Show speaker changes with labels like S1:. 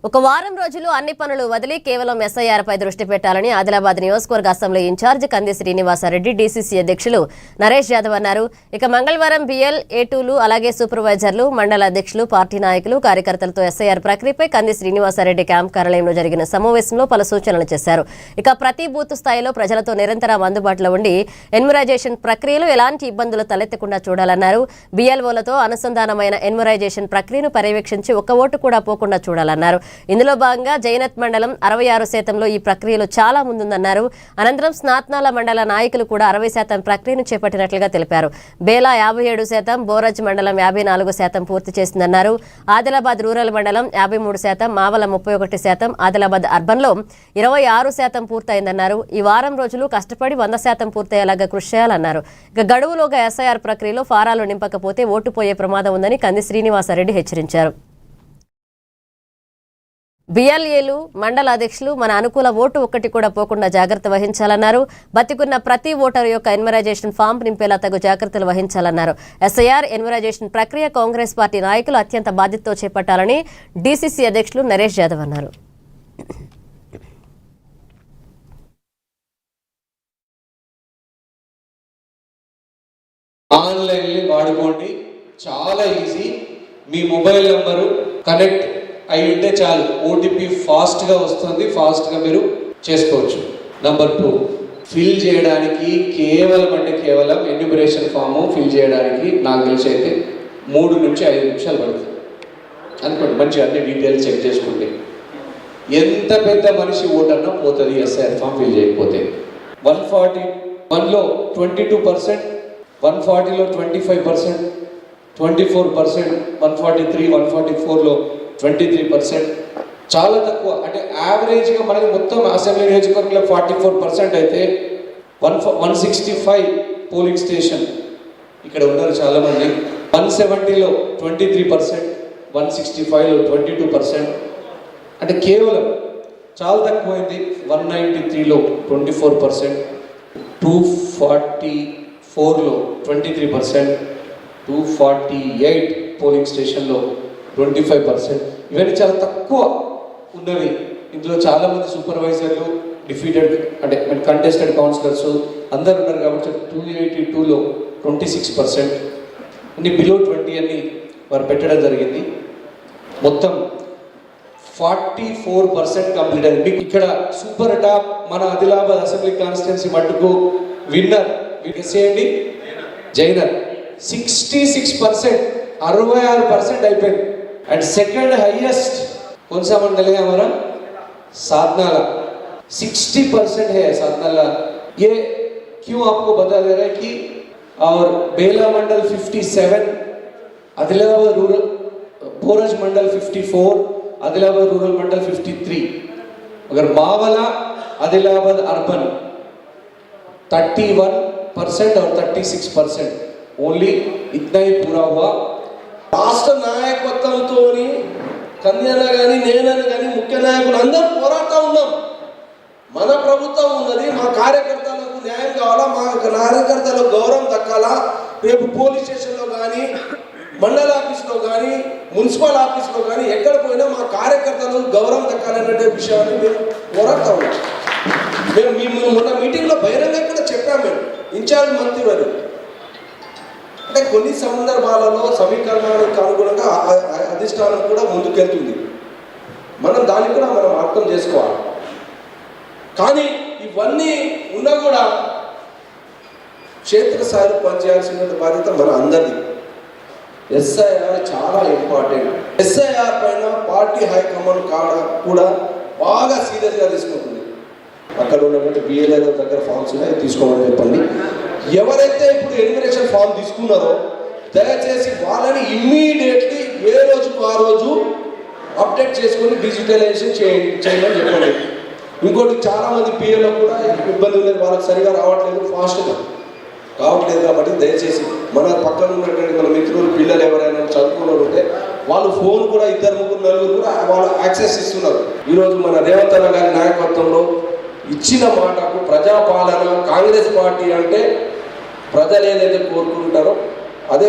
S1: ఒక వారం రోజులు అన్ని పనులు వదిలి కేవలం ఎస్ఐఆర్ పై దృష్టి పెట్టాలని ఆదిలాబాద్ నియోజకవర్గ అసెంబ్లీ ఇన్ఛార్జ్ కంది శ్రీనివాసరెడ్డి డీసీసీ అధ్యక్షులు నరేష్ యాదవ్ అన్నారు. ఇక మంగళవారం బిఎల్ ఏటూలు అలాగే సూపర్వైజర్లు మండల అధ్యక్షులు పార్టీ నాయకులు కార్యకర్తలతో ఎస్ఐఆర్ ప్రక్రియపై కంది శ్రీనివాసరెడ్డి క్యాంప్ కార్యాలయంలో జరిగిన సమావేశంలో పలు సూచనలు చేశారు. ఇక ప్రతి బూత్ స్థాయిలో ప్రజలతో నిరంతరం అందుబాటులో ఉండి ఎన్యుమరైజేషన్ ప్రక్రియలో ఎలాంటి ఇబ్బందులు తలెత్తకుండా చూడాలన్నారు. బిఎల్ఓలతో అనుసంధానమైన ఎన్యుమరైజేషన్ ప్రక్రియను పర్యవేక్షించి ఒక్క ఓటు కూడా పోకుండా చూడాలన్నారు. ఇందులో భాగంగా జైనత్ మండలం 66% ఈ ప్రక్రియలో చాలా ముందుందన్నారు. అనంతరం స్నాత్నాల మండల నాయకులు కూడా 60% ప్రక్రియను చేపట్టినట్లుగా తెలిపారు. బేలా 57%, బోరజ్ మండలం 54% పూర్తి చేసిందన్నారు. ఆదిలాబాద్ రూరల్ మండలం 53%, మావల 31%, ఆదిలాబాద్ అర్బన్లో 26% పూర్తయిందన్నారు. ఈ వారం రోజులు కష్టపడి 100% పూర్తయ్యేలాగా కృషి చేయాలన్నారు. ఇక గడువులోగా ఎస్ఐఆర్ ప్రక్రియలో ఫారాలు నింపకపోతే ఓటు పోయే ప్రమాదం ఉందని కంది శ్రీనివాసరెడ్డి హెచ్చరించారు. బిఎల్ఏలు మండల అధ్యక్షులు మన అనుకూల ఓటు ఒక్కటి కూడా పోకుండా జాగ్రత్త వహించాలన్నారు. బతికున్న ప్రతి ఓటరు యొక్క ఎన్యుమరైజేషన్ ఫామ్ నింపేలా తగు జాగ్రత్తలు వహించాలన్నారు. ఎస్ఐఆర్ ఎన్యుమరైజేషన్ ప్రక్రియ కాంగ్రెస్ పార్టీ నాయకులు అత్యంత బాధ్యతతో చేపట్టాలని డీసీసీ అధ్యక్షులు నరేష్ యాదవ్ అన్నారు.
S2: ఆన్లైన్ వాడుకోండి, చాలా ఈజీ. మీ మొబైల్ నంబరు కనెక్ట్ అయి ఉంటే చాలు, ఓటీపీ ఫాస్ట్గా వస్తుంది, ఫాస్ట్గా మీరు చేసుకోవచ్చు. నెంబర్ 2, ఫిల్ చేయడానికి కేవలం ఎన్యుమరేషన్ ఫామ్ ఫిల్ చేయడానికి నాకు తెలిసి అయితే 3 నుంచి 5 నిమిషాలు పడుతుంది అనుకోండి. మంచిగా అన్ని డీటెయిల్స్ చెక్ చేసుకుంటే ఎంత పెద్ద మనిషి ఓటన్నా పోతుంది ఎస్ఐఆర్ ఫామ్ ఫిల్ చేయకపోతే. 141లో 22%, 140లో 25%, 24%, 143, 144లో 23%, చాలా తక్కువ. అంటే యావరేజ్గా మనకి మొత్తం అసెంబ్లీ నియోజకవర్గంలో 44% అయితే 165 పోలింగ్ స్టేషన్ ఇక్కడ ఉన్నారు చాలామంది. 170లో 23%, 165లో 22%, అంటే కేవలం చాలా తక్కువైంది. 193లో 24%, 244లో 23%, 248 పోలింగ్ స్టేషన్లో 25%. ఇవన్నీ చాలా తక్కువ ఉన్నవి. ఇందులో చాలామంది సూపర్వైజర్లు, డిఫీటెడ్ అంటే కంటెస్టెడ్ కౌన్సిలర్స్ అందరు ఉన్నారు కాబట్టి 282లో 26%, అన్ని బిలో 20 అని వారు పెట్టడం జరిగింది. మొత్తం 44% కంప్లీట్ అయింది. మీకు ఇక్కడ సూపర్ టాప్ మన ఆదిలాబాద్ అసెంబ్లీ కాన్స్టిట్యున్సీ మట్టుకు విన్నర్ చేయండి జైనర్ 66%, 66% అయిపోయింది. एंड सेकंड हाईएस्ट कौन सा मंडल है हमारा? साधनाला 60% है साधनाला. ये क्यों आपको बता दे रहा है कि और बेला मंडल 57, आदिलाबाद रूरल बोरज मंडल 54, आदिलाबाद रूरल मंडल 53. अगर मावला आदिलाबाद अर्बन 31% और 36%, ओनली इतना ही पूरा हुआ.
S3: రాష్ట్ర నాయకత్వంతో కన్యన కానీ నేనని కానీ ముఖ్య నాయకులు అందరూ పోరాడుతూ ఉన్నాం. మన ప్రభుత్వం ఉన్నది, మా కార్యకర్తలకు న్యాయం కావాలా, మా కార్యకర్తలకు గౌరవం దక్కాలా. రేపు పోలీస్ స్టేషన్లో కానీ, మండల ఆఫీస్లో కానీ, మున్సిపల్ ఆఫీస్లో కానీ ఎక్కడ పోయినా మా కార్యకర్తలకు గౌరవం దక్కాలనే విషయాన్ని మేము పోరాడుతూ ఉన్నాం. మేము మొన్న మీటింగ్లో బహిరంగ కూడా చెప్పాము. మేము ఇన్ఛార్జ్ మంత్రి వారు అంటే కొన్ని సందర్భాలలో సమీకరణానికి అనుగుణంగా అధిష్టానం కూడా ముందుకెళ్తుంది. మనం దాన్ని కూడా మనం అర్థం చేసుకోవాలి. కానీ ఇవన్నీ ఉన్నా కూడా క్షేత్రస్థాయిలో పనిచేయాల్సిన బాధ్యత మన అందరిది. ఎస్ఐఆర్ చాలా ఇంపార్టెంట్. ఎస్ఐఆర్ పైన పార్టీ హైకమాండ్ కూడా బాగా సీరియస్గా తీసుకుంటుంది. అక్కడ ఉన్నటువంటి బిఎల్ఏ దగ్గర ఫామ్స్ ఉన్నాయి, తీసుకోమని చెప్పండి. ఎవరైతే ఇప్పుడు ఎన్యుమరేషన్ ఫామ్ తీసుకున్నారో దయచేసి వాళ్ళని ఇమ్మీడియట్లీ ఏ రోజుకు ఆ రోజు అప్డేట్ చేసుకొని డిజిటలైజేషన్ చేయమని చెప్పండి. ఇంకోటి చాలామంది పిఎల్లో కూడా ఇబ్బంది ఉండేది, వాళ్ళకి సరిగా రావట్లేదు, ఫాస్ట్గా కావట్లేదు. కాబట్టి దయచేసి మన పక్కన ఉన్నటువంటి మన మిత్రులు పిల్లలు ఎవరైనా చదువుకున్న ఉంటే వాళ్ళు ఫోన్ కూడా 2, 3, 4 కూడా వాళ్ళు యాక్సెస్ ఇస్తున్నారు. ఈరోజు మన రేవంత్ అన్న గారి నాయకత్వంలో ఇచ్చిన మాటకు ప్రజాపాలన, కాంగ్రెస్ పార్టీ అంటే ప్రజలు ఏదైతే కోరుకుంటారో అదే